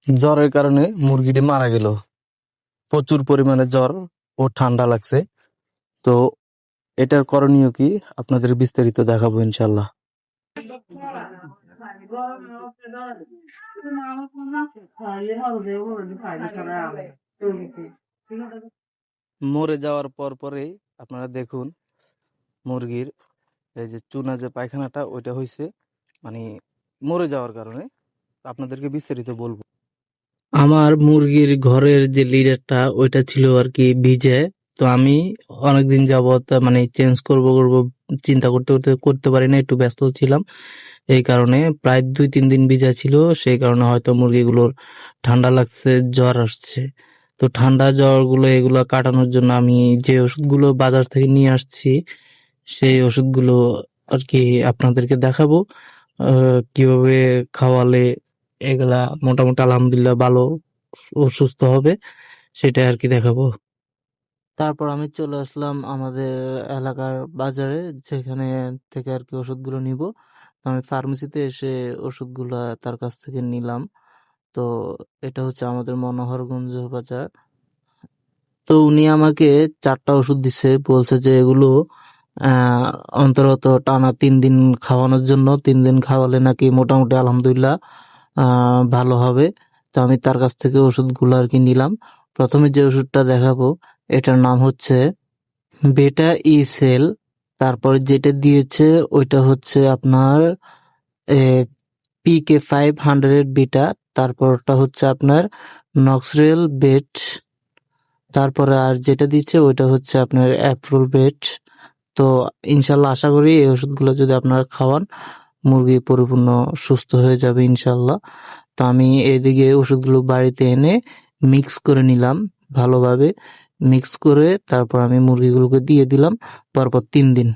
জ্বরের কারণে মুরগিটি মারা গেল। প্রচুর পরিমাণে জ্বর ও ঠান্ডা লাগছে। তো এটার করণীয় কি আপনাদের বিস্তারিত দেখাবো ইনশাল্লাহ। মরে যাওয়ার পর পরেই আপনারা দেখুন মুরগির এই যে চুনা যে পায়খানাটা ওইটা হয়েছে মানে মরে যাওয়ার কারণে। আপনাদেরকে বিস্তারিত বলবো। আমার মুরগির ঘরের যে লিডারটা ওইটা ছিল আর কি ভিজে। তো আমি অনেকদিন যাবত মানে চেঞ্জ করব চিন্তা করতে পারি না, একটু ব্যস্ত ছিলাম। এই কারণে প্রায় 2-3 দিন ভিজা ছিল, সেই কারণে হয়তো মুরগিগুলোর ঠান্ডা লাগছে, জ্বর আসছে। তো ঠান্ডা জ্বর গুলো এগুলো কাটানোর জন্য আমি যে ওষুধগুলো বাজার থেকে নিয়ে আসছি সেই ওষুধগুলো আর কি আপনাদেরকে দেখাবো। কিভাবে খাওয়ালে এগুলা মোটামুটি আলহামদুলিল্লাহ ভালো ও সুস্থ হবে সেটা আর কি দেখাবো। তারপর আমি চলে আসলাম আমাদের এলাকার বাজারে, যেখানে থেকে আর কি ওষুধগুলো নিব। তো আমি ফার্মেসিতে এসে ওষুধগুলা তার কাছ থেকে নিলাম। তো এটা হচ্ছে আমাদের মনোহরগঞ্জ বাজার। তো উনি আমাকে 4টা ওষুধ দিছে, বলছে যে এগুলো আহ অন্তত টানা 3 দিন খাওয়ানোর জন্য। 3 দিন খাওয়ালে নাকি মোটামুটি আলহামদুলিল্লাহ ভালো হবে। তো আমি তার কাছ থেকে ওষুধগুলো আর কি নিলাম। প্রথমে যে ওষুধটা দেখাবো এটার নাম হচ্ছে বেটা ই সেল। তারপর যেটা দিয়েছে ওইটা হচ্ছে আপনার PK500 বিটা। তারপরটা হচ্ছে আপনার নক্সরেল বেট। তারপরে আর যেটা দিচ্ছে ওইটা হচ্ছে আপনার অ্যাপ্রোল বেট। তো ইনশাল্লাহ আশা করি এই ওষুধগুলো যদি আপনারা খাওয়ান মুরগি পরিপূর্ণ সুস্থ হয়ে যাবে ইনশাল্লাহ। তো আমি এদিকে ওষুধগুলো বাড়িতে এনে মিক্স করে নিলাম ভালোভাবে। মিক্স করে তারপর আমি মুরগিগুলোকে দিয়ে দিলাম পরপর 3 দিন।